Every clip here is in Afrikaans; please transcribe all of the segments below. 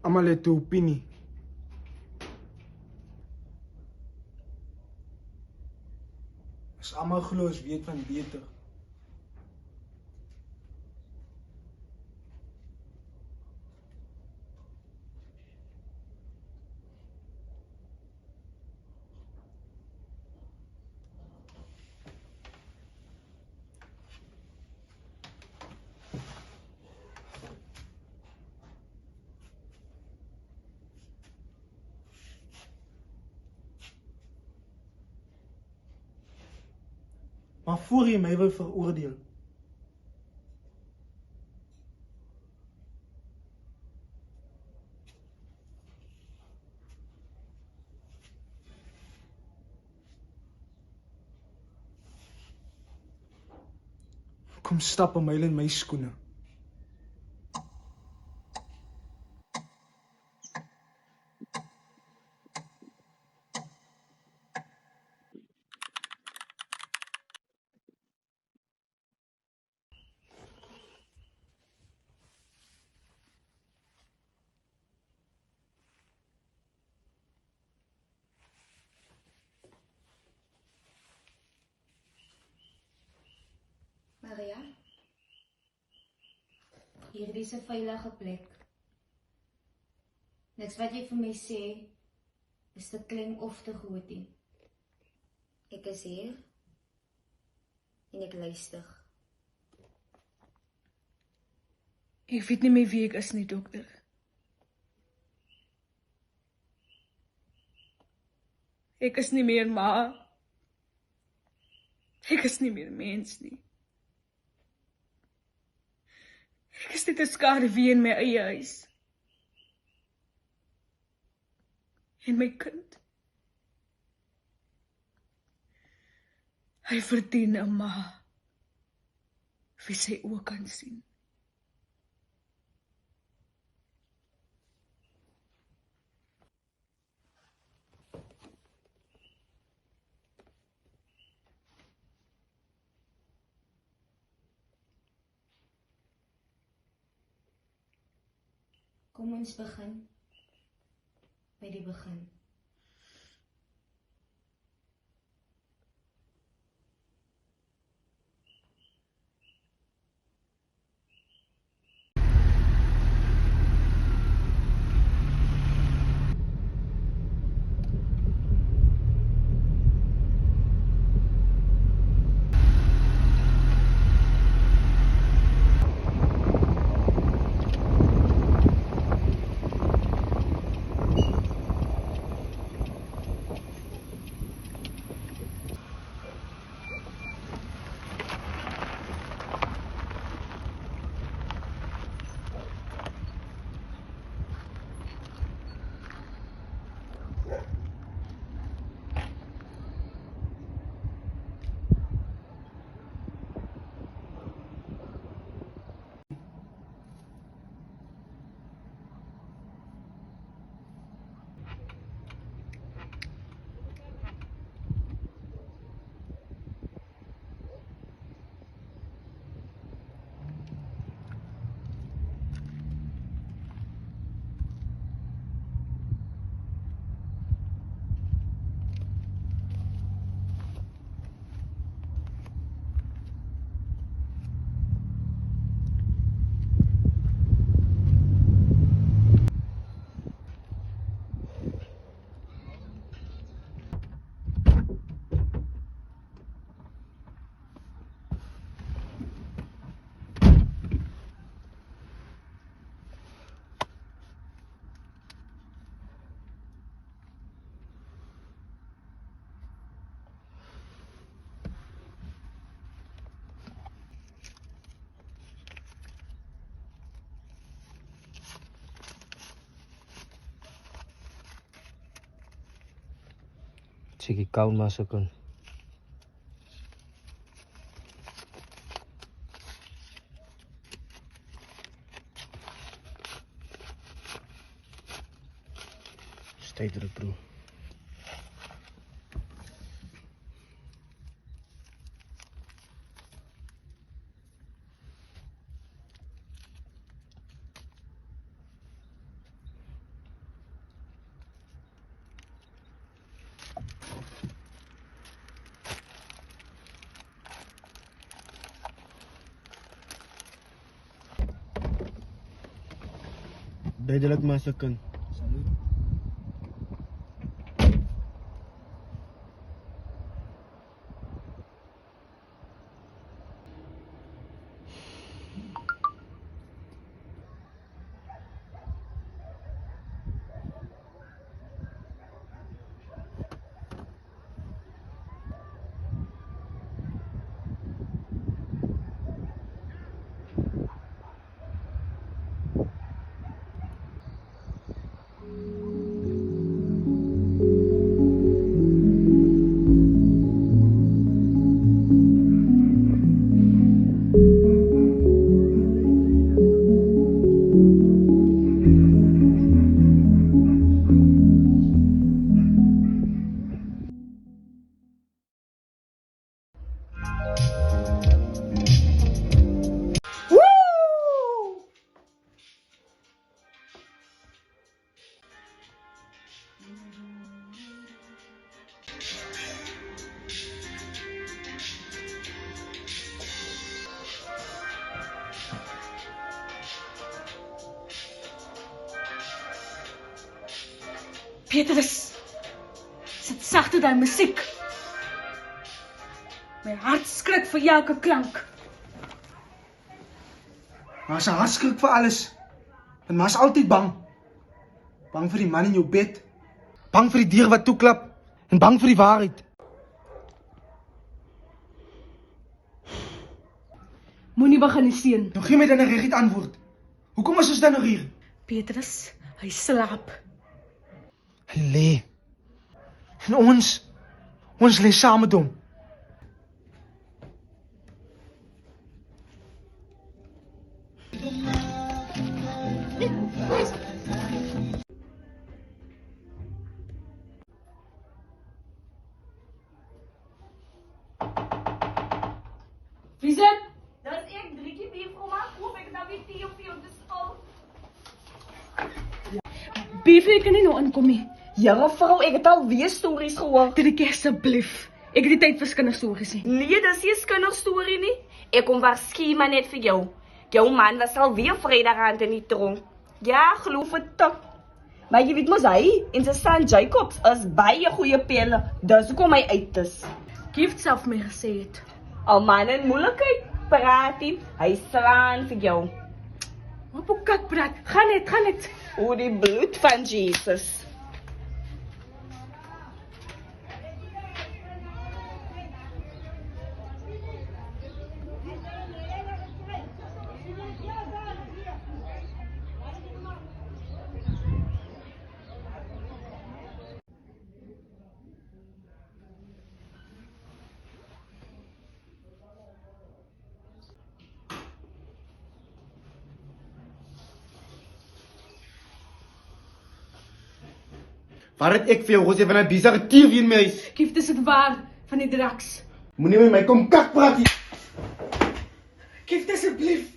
Almal het 'n opinie. As almal glo ons weet van beter. Maar voor jy my wil veroordeel, kom stap 'n myl in my skoene. Maria, hierdie is 'n veilige plek. Niks wat jy vir my sê is te klein of te groot nie. Ek is hier en ek luister. Ek weet nie meer wie ek is nie, dokter. Ek is nie meer ma. Ek is nie meer mens nie. Ek is net 'n skaduwee in my eie huis. En my kind. Hy verdien 'n ma wie sy oë kan sien. Kom ons begin by die begin. Sige, kau masukkan. Stay terug, bro. Duidelijk masukkan. Salut. Petrus, sit sagter daai musiek. My hart skrik vir elke klank. Maar sy hart skrik vir alles. En maar is altyd bang. Bang vir die man in jou bed. Bang vir die deur wat toeklap. En bang vir die waarheid. Moenie begin nie, seun. Nou gee my dan 'n reguit antwoord. Hoekom is ons dan nog hier? Petrus, hy slaap. Hy lê. En ons lê saam met hom. Wie is dit? Dat ek 3 keer bier kom maak, koop ek dan weer tee op jou te spul. Beefie kan nie nou inkom nie. Ja, vrou, ek het al weer stories gehoor. 3 keer asseblief. Ek het nie tyd vir kinderstories nie. Nee, dis nie 'n kinderstorie nie. Ek kom waarsku maar net vir jou. Jou man was al weer Vrydag aand in die tronk. Ja, geloof het toch. Maar jy weet mos hy en sy son Jacobs is baie goeie pelle. Dis hoekom hy uit is. Gift self my gesê het. Al man in moeilikheid praat hy slaan vir jou. Wat 'n kat praat. Gaan net. Oor die bloed van Jesus. Waar het ek vir jou gesê van 'n besige tier in my huis? Gift is dit waar van die draks. Moenie met my kom kak praat nie. Gift asseblief.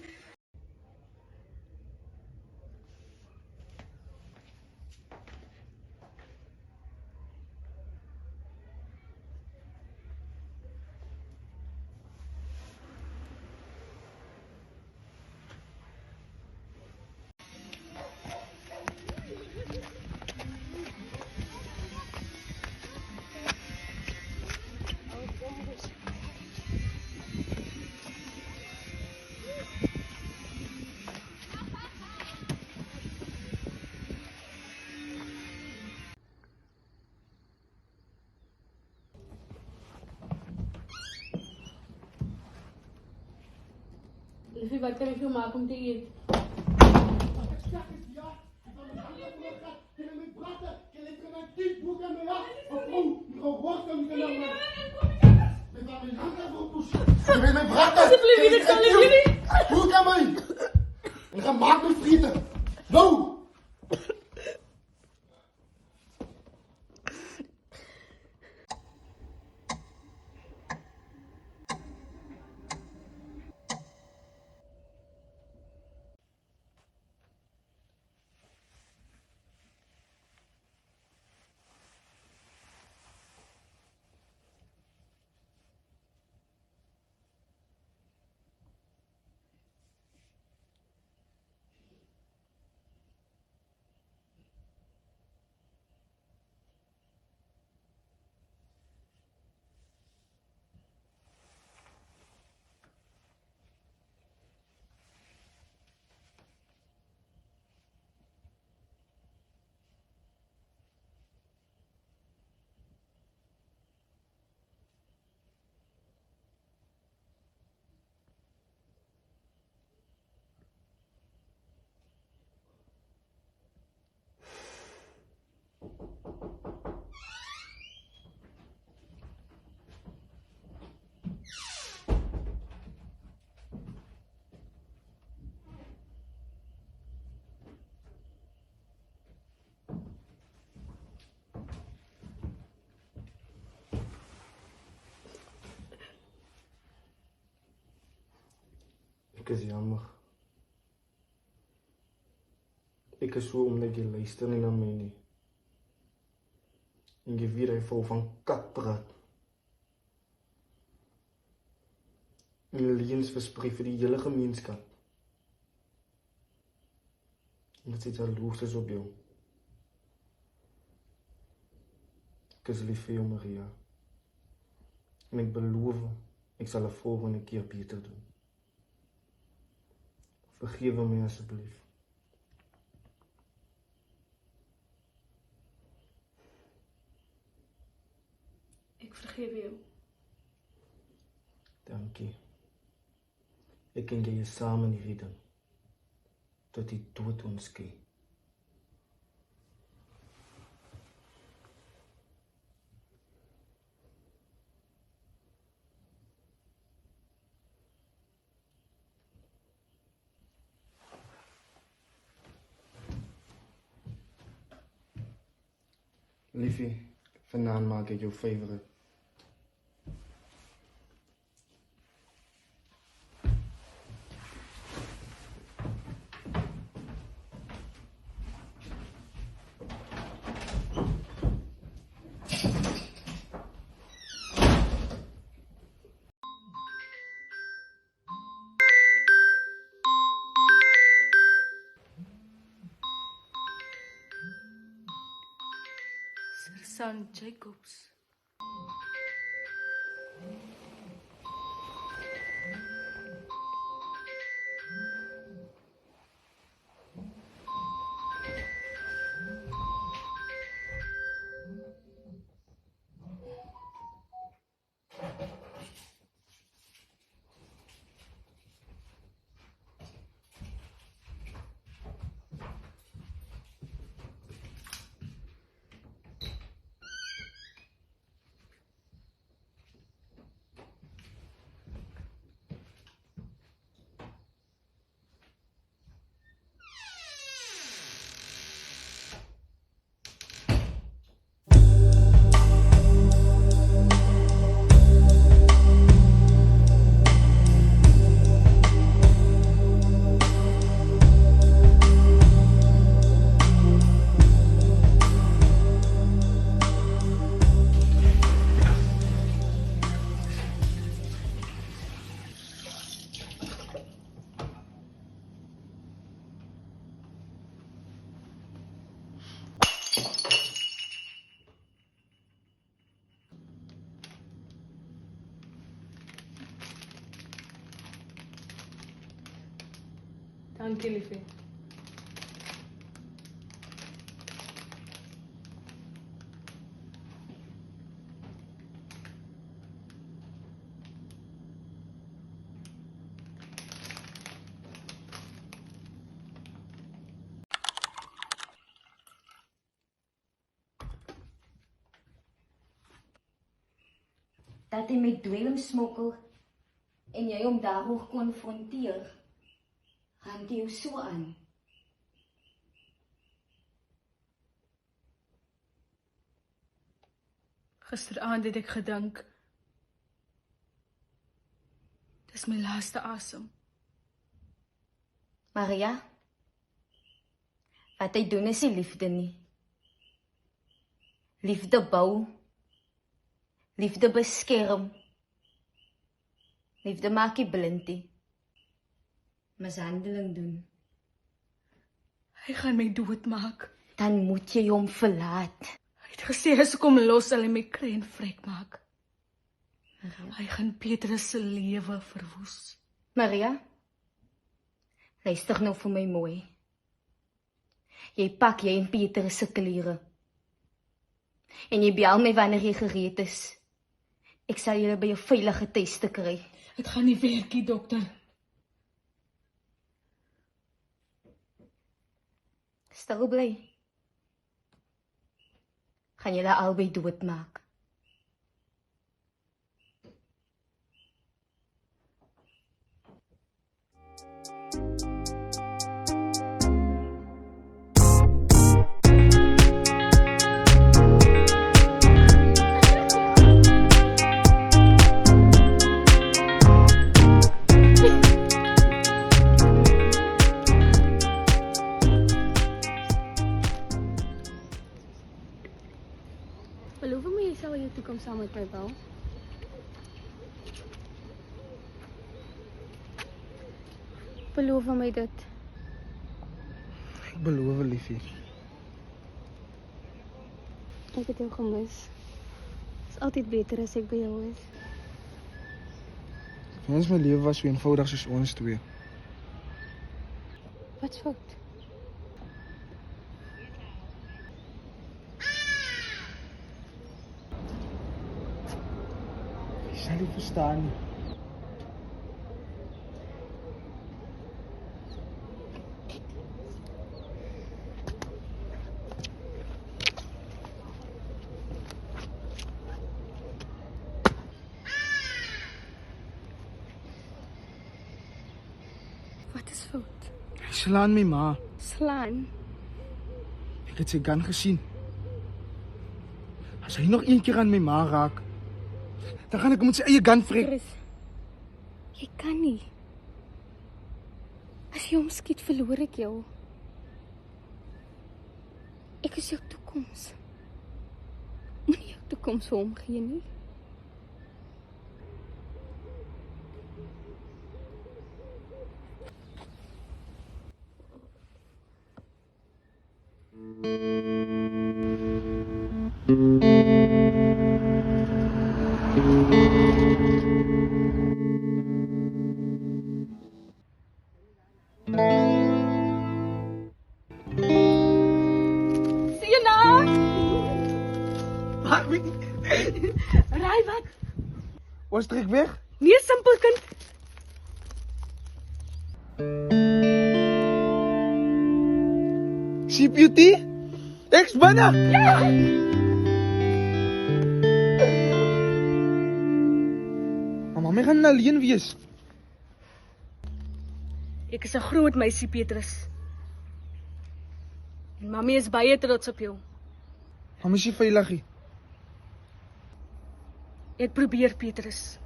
Liefie, wat kan ek vir jou maak om te eet? Asseblief, dit sal nie. Hoe kan my? Ek gaan maak my vriende. Nou. is jammer. Ek is so omdat jy luister nie na my nie. En jy weet hy vol van katpraat. En leuns versprei vir die hele gemeenskap. En dat sy jaloers is op jou. Ek is lief vir jou, Maria. En ek beloof, ek sal 'n volgende keer beter doen. Vergewe my asseblief. Ek vergewe jou. Dankie. Ek en jy is saam in hierdie ding. Tot die dood ons skei. Liefie, vanaand maak ek jou favorite. Sergeant Jacobs. Dankie, liefie. Dat hy met dwelm smokkel en jy hom daaroor konfronteer, gaan jy jou so aan. Gisteraand het ek gedink, dis my laaste asem. Maria, wat hy doen is nie liefde nie. Liefde bou, liefde beskerm, liefde maak jy blind nie. Mishandeling doen. Hy gaan my doodmaak. Dan moet jy hom verlaat. Hy het gesê as ek hom los sal hy my kry en vrek maak. Hy gaan Petrus se lewe verwoes. Maria, luister nou vir my mooi. Jy pak jy en Petrus se klere. En jy bel my wanneer jy gereed is. Ek sal julle by 'n veilige tuiste kry. Dit gaan nie werk nie, dokter. Stil bly. Gaan julle albei doodmaak. Beloof my jy sal jou toekoms saam met my bou. Beloof my dit. Ek beloof, liefie. Ek het jou gemis. Dit is altyd beter as ek by jou is. Vir ons my lewe was so eenvoudig soos ons twee. Wat's fout? Jy sal nie verstaan nie. Wat is fout? Hy slaan my ma. Slaan. Ek het sy gun gesien. As hy nog een keer aan my ma raak, dan gaan ek hom met sy eie gun vrek. Chris, jy kan nie. As jy hom skiet, verloor ek jou. Ek is jou toekoms. Moenie jou toekoms vir hom gee nie. Sien jy nou? Maak my. Raai wat? Ons trek weg. Nee, simpel kind. CPUT? Ek's binne. Ja. Mamma gaan alleen wees. Ek is 'n groot meisie, Petrus. En mami is baie trots op jou. Mamma is nie veilig nie. Ek probeer, Petrus.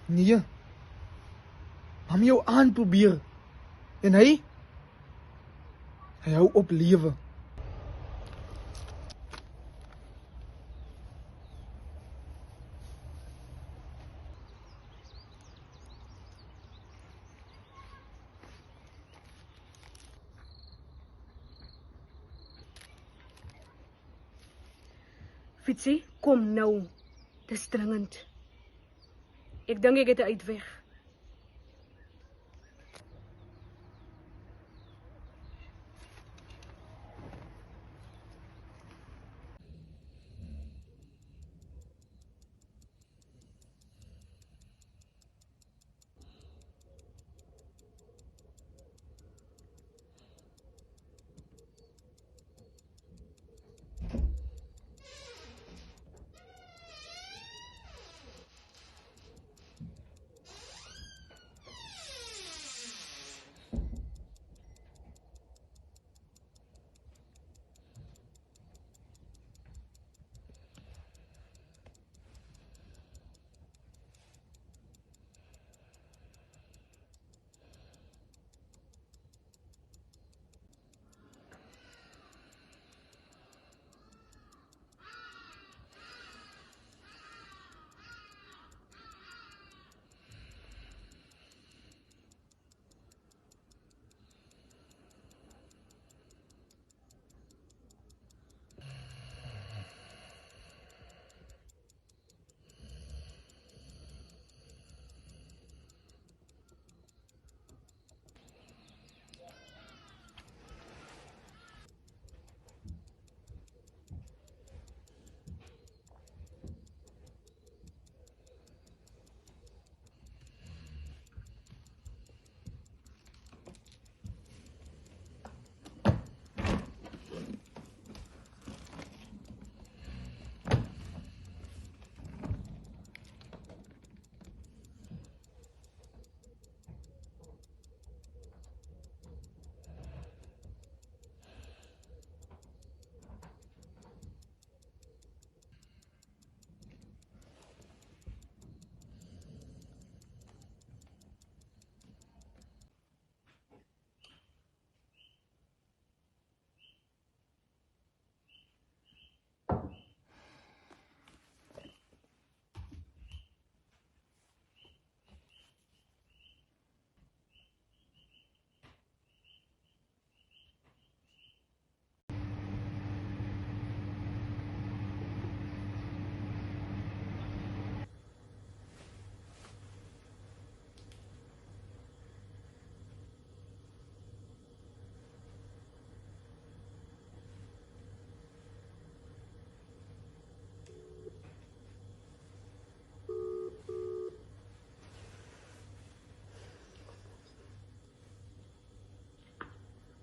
Nee. Mamma jou aanprobeer. En hy hou op lewe. Fitsie, kom nou. Dis dringend. Ek dink ek het 'n uitweg.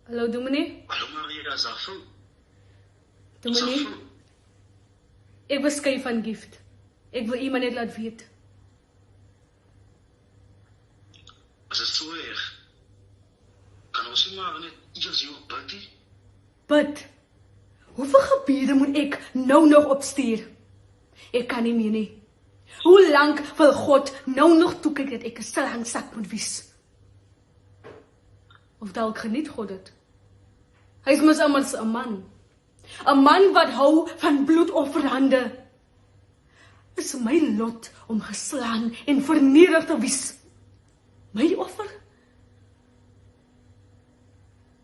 Hallo dominee. Hallo Maria, Zafo. Dominee. Ek beskei van gift. Ek wil iemand net laat weet. As dit so erg, kan ons nie maar net eers jou bid? Bid. Hoeveel gebede moet ek nou nog opstuur? Ek kan nie meer nie. Hoe lank wil God nou nog toekyk dat ek 'n slangsak moet wees? Of dalk geniet God dit? Hy is mos immers 'n man. 'n Man wat hou van bloedofferhande. Is my lot om geslaan en vernederd te wees. My offer?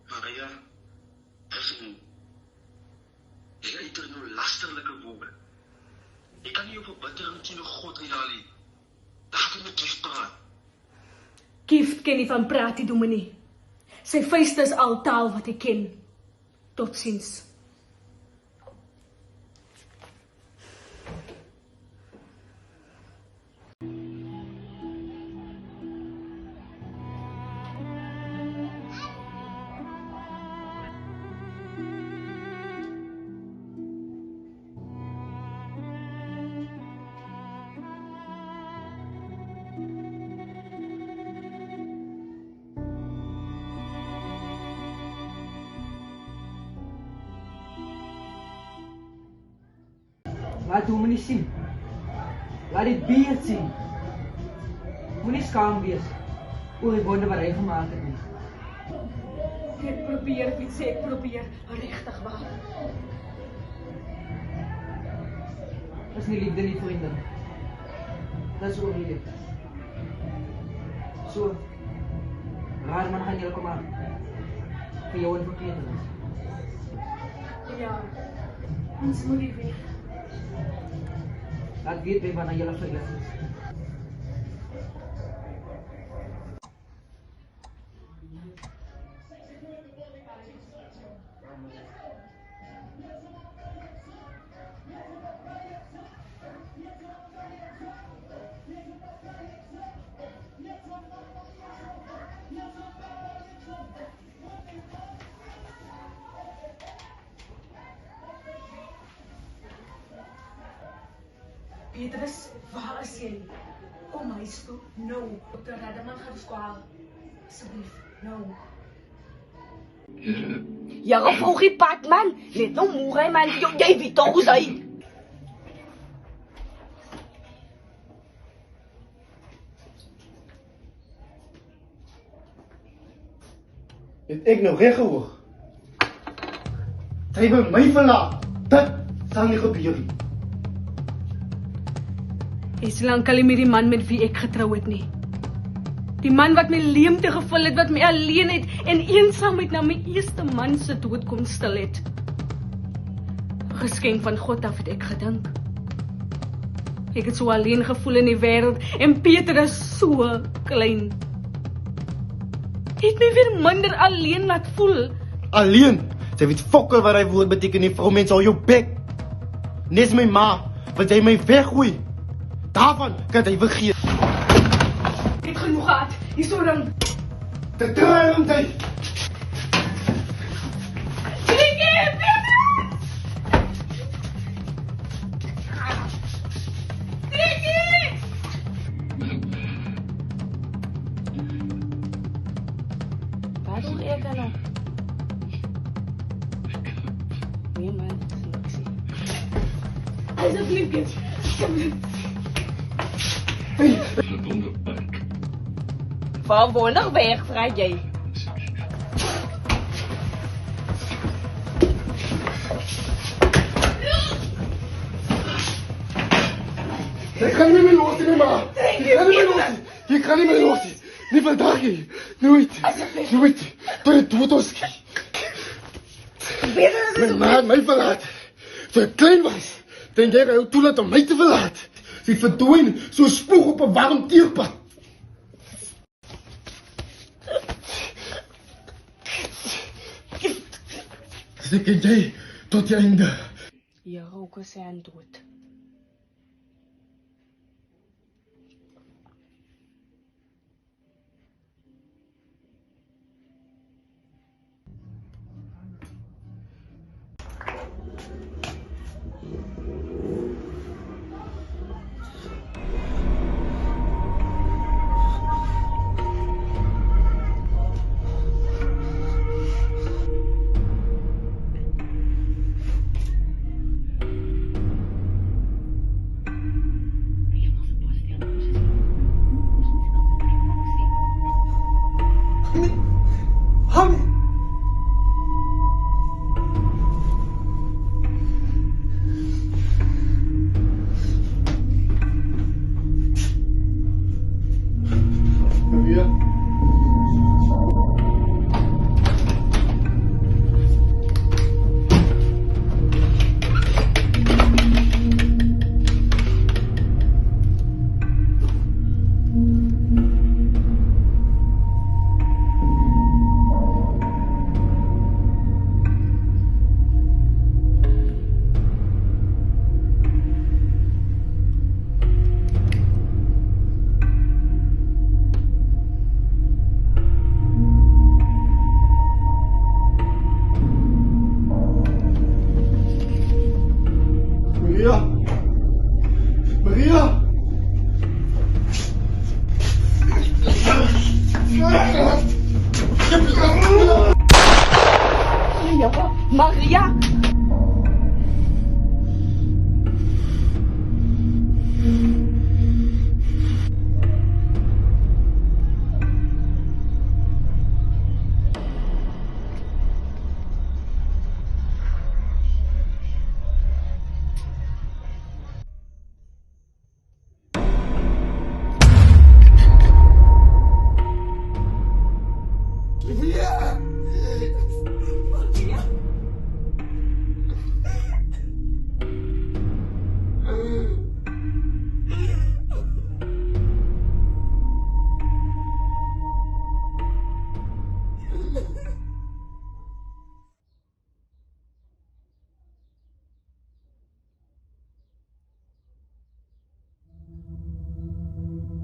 Maria, jy het er nou lasterlike woorde. Ek kan nie op 'n bitter teen God redalie. Laat hom met gift praat. Gift ken nie van praat die dominee. Sy vuiste is al taal wat ek ken. Totsiens. Laat dominee sien. Laat die beeld sien. Moenie skaam wees oor die wonde wat hy gemaak het nie. Ek probeer, Piet sê ek probeer. Regtig waar. Dis nie liefde nie, vriende. Dis oorlede. So, raar man gaan julle kom aan. Vir jou en vir Petrus. Ja, ons moet nie weg. Laat weet by wanneer julle veilig is. Petrus, waar is jy? Kom huis toe, nou. Dr. Rademan gaan skwaal. Asseblief, nou. Ja, vroegie pad man. Let nou moer hy man. Jy weet toch hoe sy. Het ek nou reg gehoor? Sy wil my verlaat. Dit sal nie gebeur nie. Hy is lankal nie met die man met wie ek getrou het nie. Die man wat my leemte gevul het, wat my alleen het en eensaamheid na my eerste man se dood kom stil het. Geskenk van God af het ek gedink. Ek het so alleen gevoel in die wêreld en Petrus so klein. Het my weer minder alleen laat voel. Alleen? Sy weet fokker wat hy woord beteken nie, vrou mens al jou bek. Nes my ma, wat jy my weggooi. Daarvan kan hy vergeet. Ek het genoeg gehad. Hier so dan. Te draai om jy. Wat doe ek dan nog? Nee man, ek sien. Asseblief, kind. Asseblief. Waar wonder weg, vraag jy? Jy kan nie meer los nie, ma. Jy kan nie meer los nie. Jy kan nie meer los nie. Nie vandag nie. Nooit. Nooit. Tot die dood ons. My ma het my verlaat. Toe ek klein was, denk jy jou toelaat om my te verlaat. Sy het verdwyn so spoeg op 'n warm teerpad. Ek en jy tot die einde. Ja, ook is hy aan dood. Hami! Maria? Maria! Maria! Maria!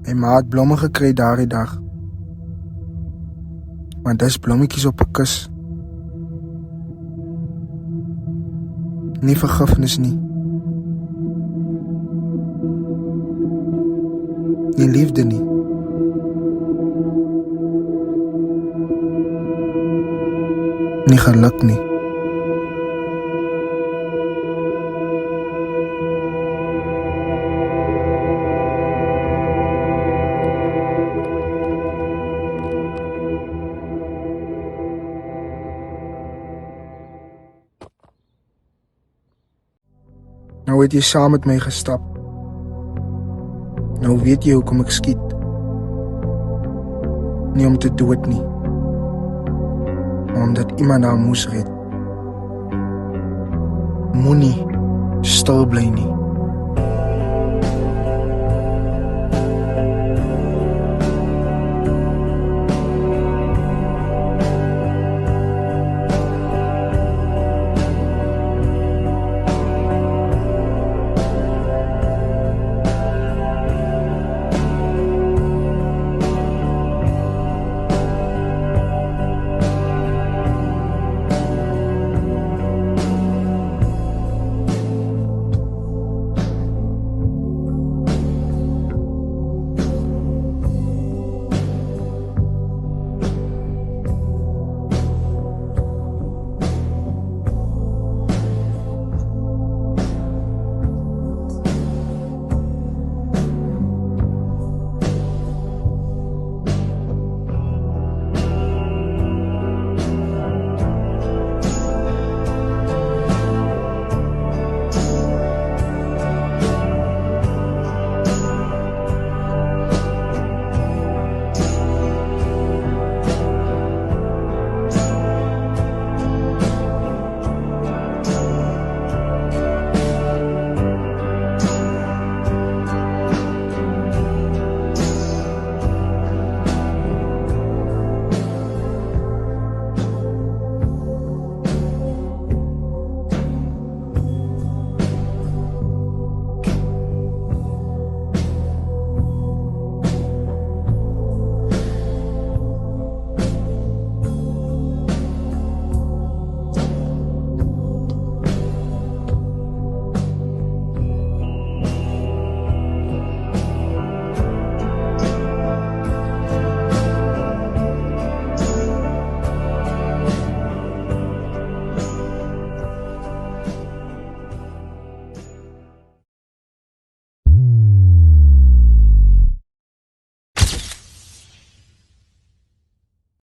My ma het blomme gekry daardie dag. Maar dis blommetjies op 'n kus. Nie vergifnis nie. Nie liefde nie. Nie geluk nie. Nou het jy saam met my gestap. Nou weet jy hoekom ek skiet. Nie om te dood nie. Maar omdat iemand haar moes red. Moenie stil bly nie.